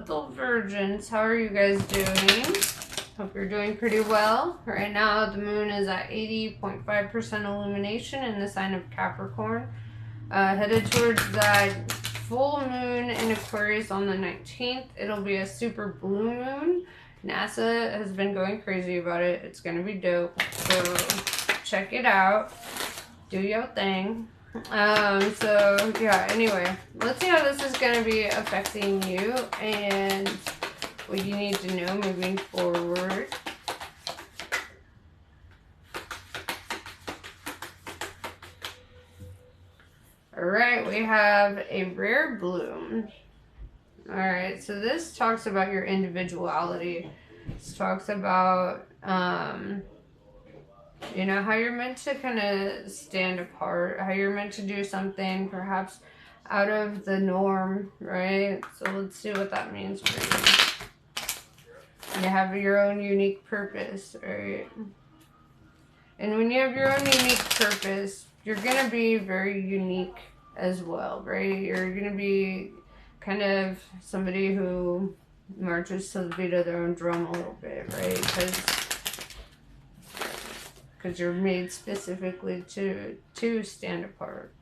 little virgins, how are you guys doing? Hope you're doing pretty well. Right now, the moon is at 80.5% illumination in the sign of Capricorn. Headed towards that full moon in Aquarius on the 19th. It'll be a super blue moon. NASA has been going crazy about it. It's going to be dope. So check it out. Do your thing. So yeah, anyway, let's see how this is going to be affecting you and what you need to know moving forward. Alright, we have a rare bloom. Alright, so this talks about your individuality. This talks about, you know, how you're meant to kind of stand apart, how you're meant to do something perhaps out of the norm, right? So let's see what that means for you. You have your own unique purpose, right? And when you have your own unique purpose, you're going to be very unique as well, right? You're going to be kind of somebody who marches to the beat of their own drum a little bit, right? Because you're made specifically to stand apart.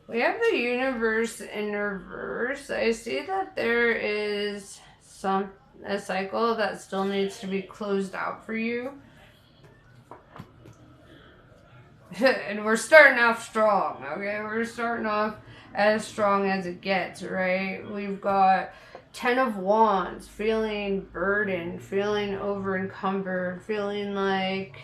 We have the universe in reverse. I see that there is a cycle that still needs to be closed out for you. And we're starting off strong, okay? We're starting off as strong as it gets, right? We've got 10 of Wands, feeling burdened, feeling over encumbered, feeling like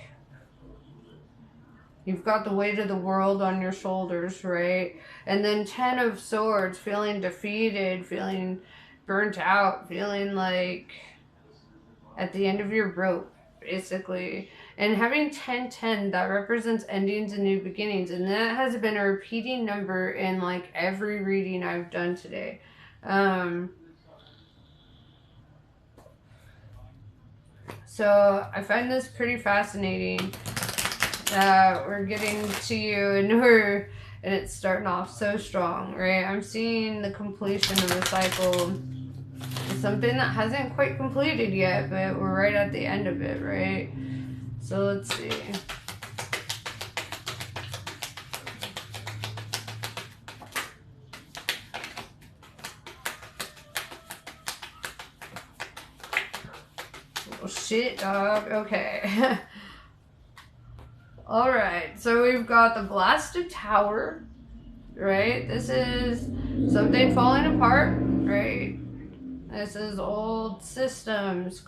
you've got the weight of the world on your shoulders, right? And then 10 of Swords, feeling defeated, feeling burnt out, feeling like at the end of your rope, basically. And having 10-10, that represents endings and new beginnings. And that has been a repeating number in like every reading I've done today. So I find this pretty fascinating. We're getting to you and it's starting off so strong, right? I'm seeing the completion of the cycle. It's something that hasn't quite completed yet, but we're right at the end of it, right? So let's see. Oh shit, dog. Okay. Alright, so we've got the Blasted Tower, right? This is something falling apart, right? This is old systems,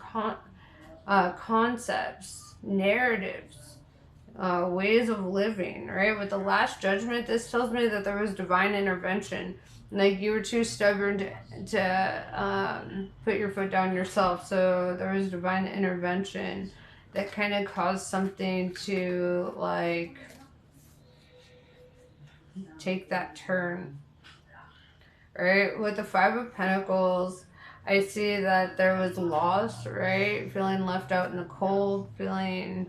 concepts, narratives, ways of living, right? With the Last Judgment, this tells me that there was divine intervention. Like you were too stubborn to put your foot down yourself, so there was divine intervention that kind of caused something to like take that turn, right? With the Five of Pentacles, I see that there was loss, right? Feeling left out in the cold, feeling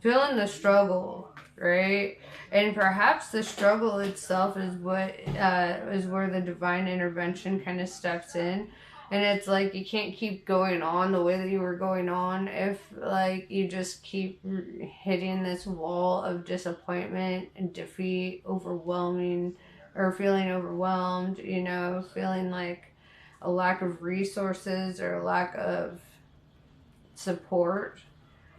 the struggle, right? And perhaps the struggle itself is what is where the divine intervention kind of steps in. And it's like you can't keep going on the way that you were going on if like you just keep hitting this wall of disappointment and defeat, overwhelming, or feeling overwhelmed, you know, feeling like a lack of resources or a lack of support.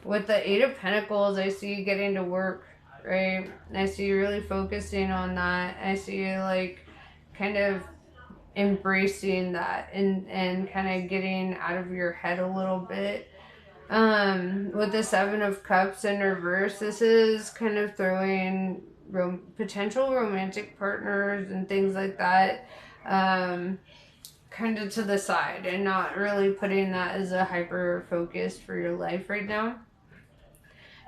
With the Eight of Pentacles, I see you getting to work, right? I see you really focusing on that. I see you like kind of embracing that and kind of getting out of your head a little bit. With the Seven of Cups in reverse, this is kind of throwing potential romantic partners and things like that kind of to the side and not really putting that as a hyper focus for your life right now.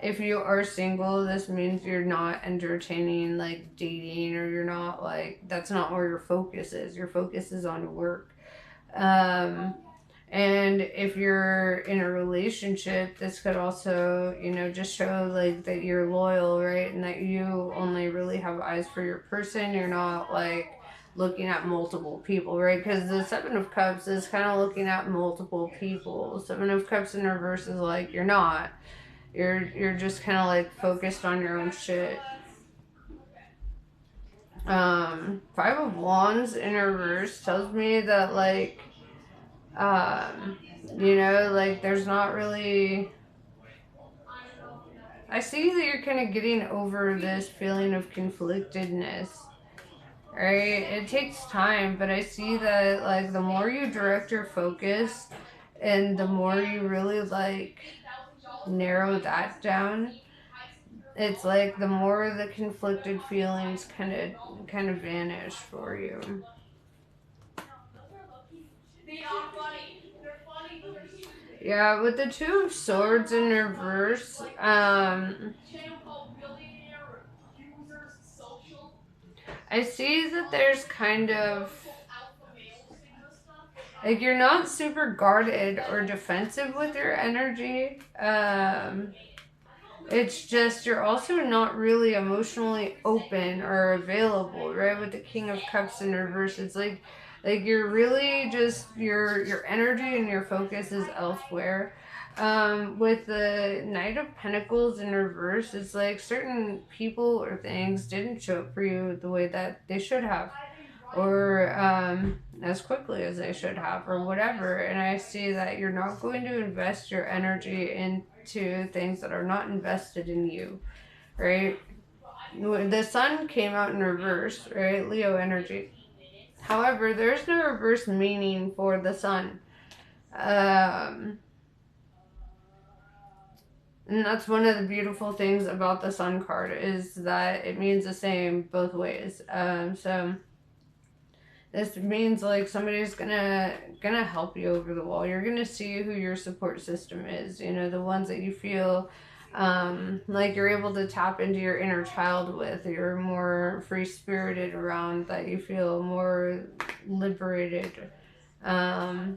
If you are single, this means you're not entertaining like dating, or you're not like, that's not where your focus is. Your focus is on work. Um, and if you're in a relationship, this could also, you know, just show like that you're loyal, right? And that you only really have eyes for your person. You're not like looking at multiple people, right? Because the Seven of Cups is kind of looking at multiple people. Seven of Cups in reverse is like you're not. You're just kind of like focused on your own shit. Five of Wands in reverse tells me that like you know, like there's not really, I see that you're kind of getting over this feeling of conflictedness, right? It takes time, but I see that like the more you direct your focus and the more you really like narrow that down, it's like the more the conflicted feelings kind of vanish for you. Yeah, with the Two of Swords in reverse, I see that there's kind of like you're not super guarded or defensive with your energy. It's just you're also not really emotionally open or available, right? With the King of Cups in reverse, it's like you're really just your energy and your focus is elsewhere. With the Knight of Pentacles in reverse, it's like certain people or things didn't show up for you the way that they should have, or as quickly as they should have, or whatever. And I see that you're not going to invest your energy into things that are not invested in you, right? The Sun came out in reverse, right? Leo energy. However, there's no reverse meaning for the Sun. And that's one of the beautiful things about the Sun card, is that it means the same both ways. So this means like somebody's gonna help you over the wall. You're gonna see who your support system is. You know, the ones that you feel like you're able to tap into your inner child with. You're more free spirited around, that you feel more liberated by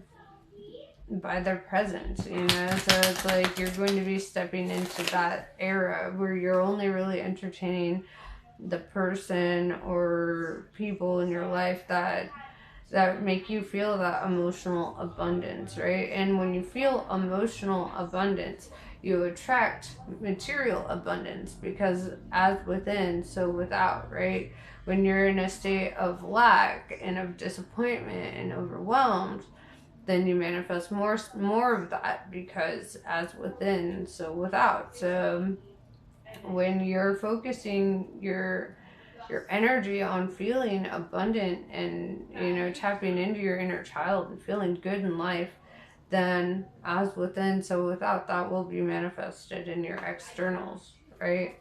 their presence. You know, so it's like you're going to be stepping into that era where you're only really entertaining the person or people in your life that make you feel that emotional abundance, right? And when you feel emotional abundance, you attract material abundance, because as within, so without, right? When you're in a state of lack and of disappointment and overwhelmed, then you manifest more of that, because as within, so without. So when you're focusing your energy on feeling abundant and, you know, tapping into your inner child and feeling good in life, then as within, so without, that will be manifested in your externals, right?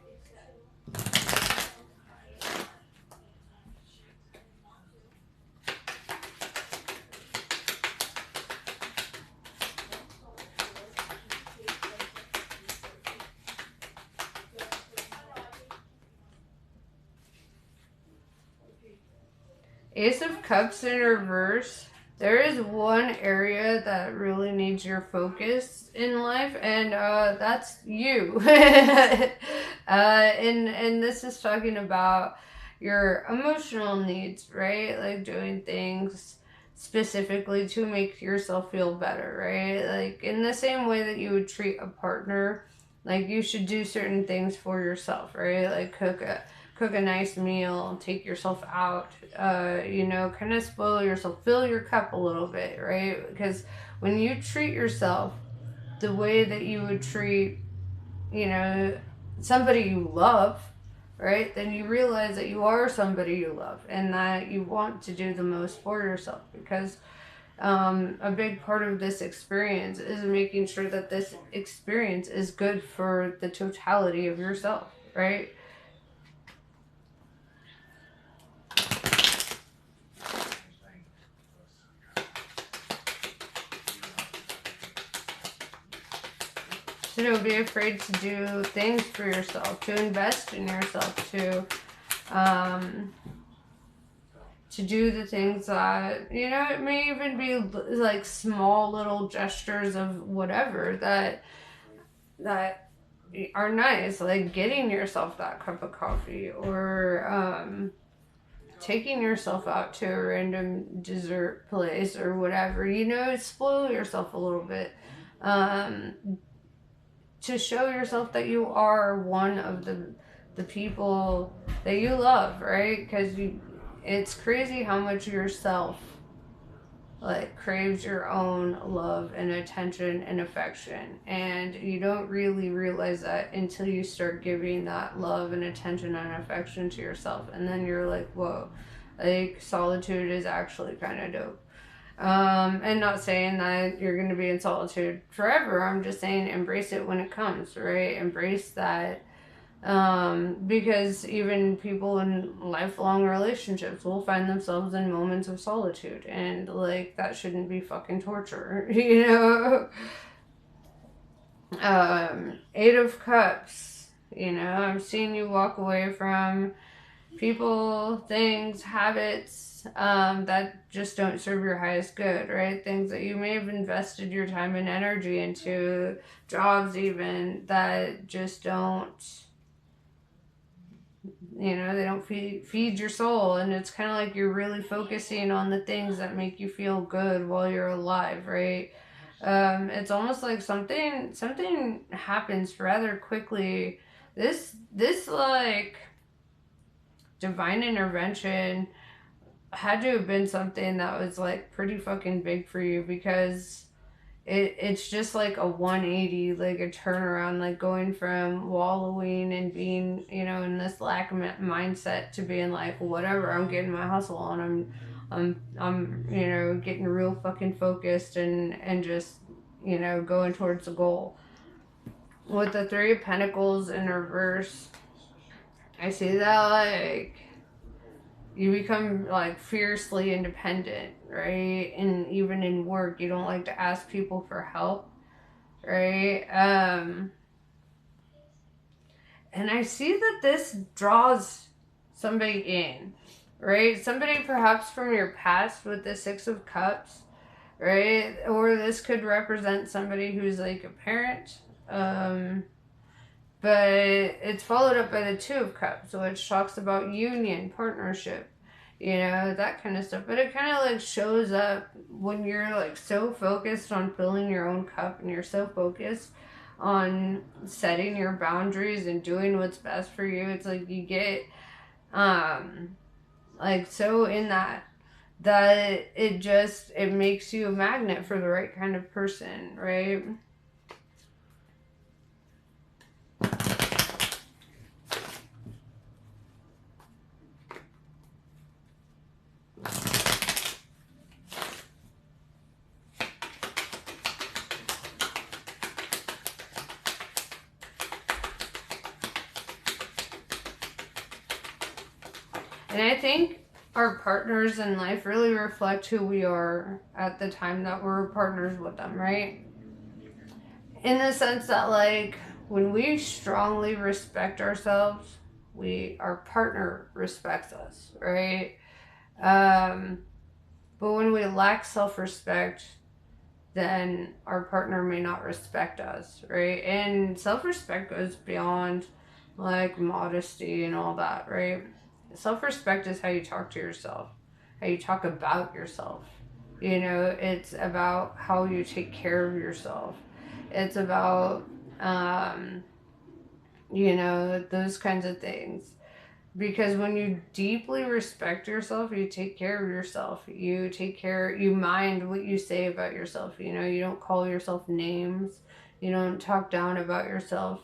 Ace of Cups in reverse. There is one area that really needs your focus in life, and that's you. And this is talking about your emotional needs, right? Like doing things specifically to make yourself feel better, right? Like in the same way that you would treat a partner, like you should do certain things for yourself, right? Like cook a nice meal, take yourself out, you know, kind of spoil yourself, fill your cup a little bit, right? Because when you treat yourself the way that you would treat, you know, somebody you love, right, then you realize that you are somebody you love and that you want to do the most for yourself. Because a big part of this experience is making sure that this experience is good for the totality of yourself, right? So don't be afraid to do things for yourself, to invest in yourself, to do the things that, you know, it may even be like small little gestures of whatever that are nice, like getting yourself that cup of coffee, or taking yourself out to a random dessert place or whatever, you know, spoil yourself a little bit, to show yourself that you are one of the people that you love, right? Because it's crazy how much yourself like craves your own love and attention and affection, and you don't really realize that until you start giving that love and attention and affection to yourself, and then you're like, whoa, like solitude is actually kind of dope. And not saying that you're going to be in solitude forever. I'm just saying embrace it when it comes, right? Embrace that. Because even people in lifelong relationships will find themselves in moments of solitude, and like that shouldn't be fucking torture, you know? Eight of Cups, you know, I'm seeing you walk away from people, things, habits that just don't serve your highest good, right? Things that you may have invested your time and energy into, jobs even, that just don't, you know, they don't feed your soul. And it's kind of like you're really focusing on the things that make you feel good while you're alive, right? It's almost like something happens rather quickly. This like divine intervention had to have been something that was like pretty fucking big for you, because it's just like a 180, like a turnaround, like going from wallowing and being, you know, in this lack of mindset to being like, whatever, I'm getting my hustle on, I'm you know, getting real fucking focused and just, you know, going towards the goal. With the Three of Pentacles in reverse, I see that like you become like fiercely independent, right? And even in work, you don't like to ask people for help, right? And I see that this draws somebody in, right? Somebody perhaps from your past with the Six of Cups, right? Or this could represent somebody who's like a parent, but it's followed up by the Two of Cups, which talks about union, partnership, you know, that kind of stuff. But it kind of like shows up when you're like so focused on filling your own cup, and you're so focused on setting your boundaries and doing what's best for you. It's like you get like so in that it makes you a magnet for the right kind of person, right? And I think our partners in life really reflect who we are at the time that we're partners with them, right? In the sense that, like, when we strongly respect ourselves, our partner respects us, right? But when we lack self-respect, then our partner may not respect us, right? And self-respect goes beyond like modesty and all that, right? Self-respect is how you talk to yourself, how you talk about yourself. You know, it's about how you take care of yourself. It's about, you know, those kinds of things. Because when you deeply respect yourself, you take care of yourself. You mind what you say about yourself. You know, you don't call yourself names. You don't talk down about yourself.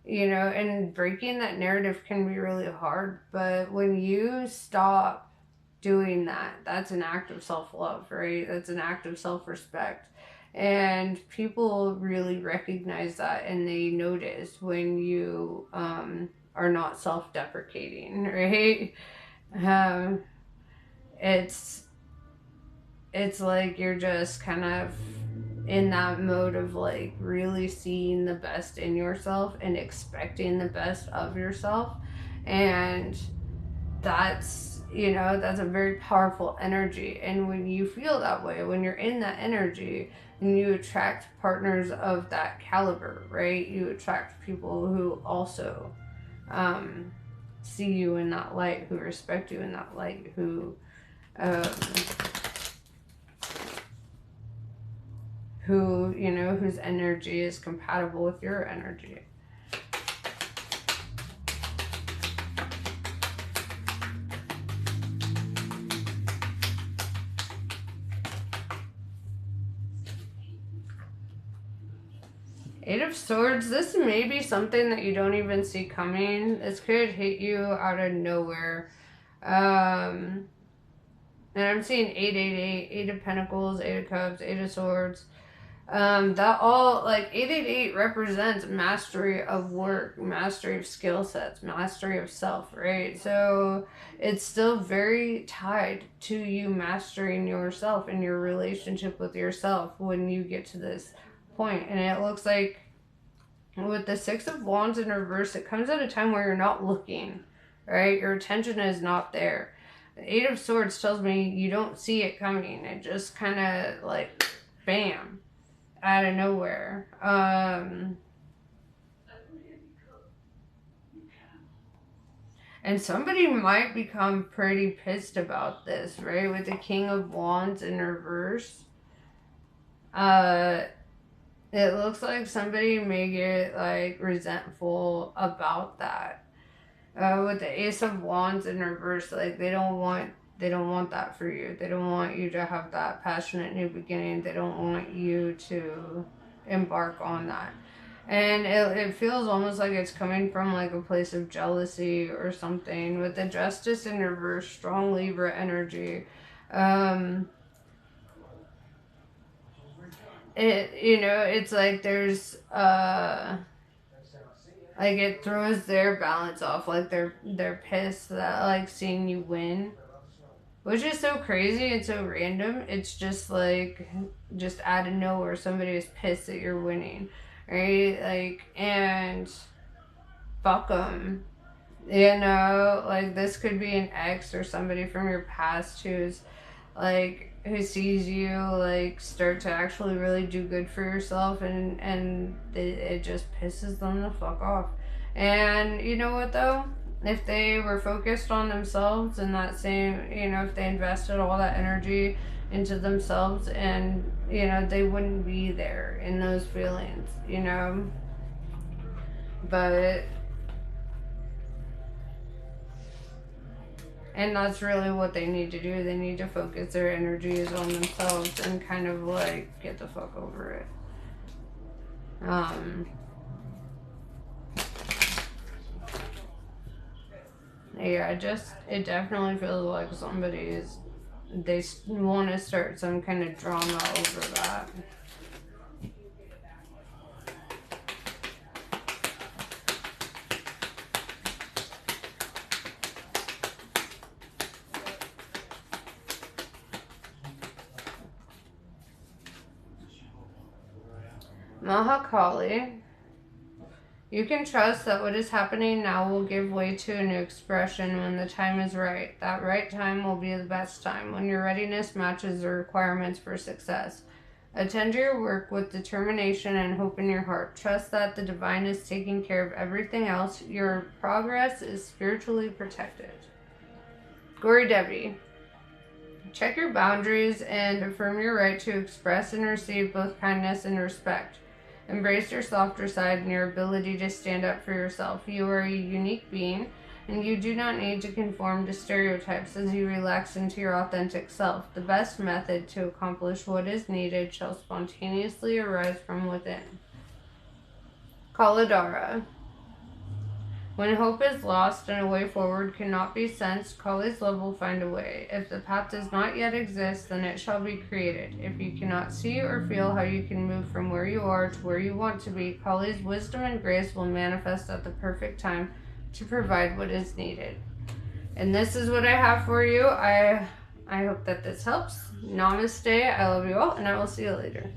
You know, and breaking that narrative can be really hard. But when you stop doing that, that's an act of self-love, right? That's an act of self-respect. And people really recognize that, and they notice when you are not self-deprecating, right? Um, it's like you're just kind of in that mode of like really seeing the best in yourself and expecting the best of yourself. And that's, that's a very powerful energy. And when you feel that way, when you're in that energy, and you attract partners of that caliber, right? You attract people who also see you in that light, who respect you in that light, who whose energy is compatible with your energy. Eight of Swords, this may be something that you don't even see coming. This could hit you out of nowhere. And I'm seeing 888, Eight of Pentacles, Eight of Cups, Eight of Swords. That all, like, 888 represents mastery of work, mastery of skill sets, mastery of self, right? So it's still very tied to you mastering yourself and your relationship with yourself when you get to this point. And it looks like with the Six of Wands in reverse, it comes at a time where you're not looking, right? Your attention is not there. The Eight of Swords tells me you don't see it coming. It just kind of like, bam, out of nowhere. And somebody might become pretty pissed about this, right? With the King of Wands in reverse. It looks like somebody may get like resentful about that. With the Ace of Wands in reverse, like they don't want that for you. They don't want you to have that passionate new beginning. They don't want you to embark on that. And it feels almost like it's coming from like a place of jealousy or something. With the Justice in reverse, strong Libra energy. It's like there's like it throws their balance off. Like they're pissed that like seeing you win, which is so crazy and so random. It's just like, just out of nowhere, somebody is pissed that you're winning, right? Like, and fuck them. Like this could be an ex or somebody from your past who's like, who sees you like start to actually really do good for yourself, and it just pisses them the fuck off. And you know what though? If they were focused on themselves and that same, if they invested all that energy into themselves, and they wouldn't be there in those feelings, but and that's really what they need to do. They need to focus their energies on themselves and kind of like get the fuck over it. Yeah, it definitely feels like they want to start some kind of drama over that. Mahakali. You can trust that what is happening now will give way to a new expression when the time is right. That right time will be the best time, when your readiness matches the requirements for success. Attend to your work with determination and hope in your heart. Trust that the divine is taking care of everything else. Your progress is spiritually protected. Gori Devi. Check your boundaries and affirm your right to express and receive both kindness and respect. Embrace your softer side and your ability to stand up for yourself. You are a unique being, and you do not need to conform to stereotypes as you relax into your authentic self. The best method to accomplish what is needed shall spontaneously arise from within. Kaladara. When hope is lost and a way forward cannot be sensed, Kali's love will find a way. If the path does not yet exist, then it shall be created. If you cannot see or feel how you can move from where you are to where you want to be, Kali's wisdom and grace will manifest at the perfect time to provide what is needed. And this is what I have for you. I hope that this helps. Namaste. I love you all, and I will see you later.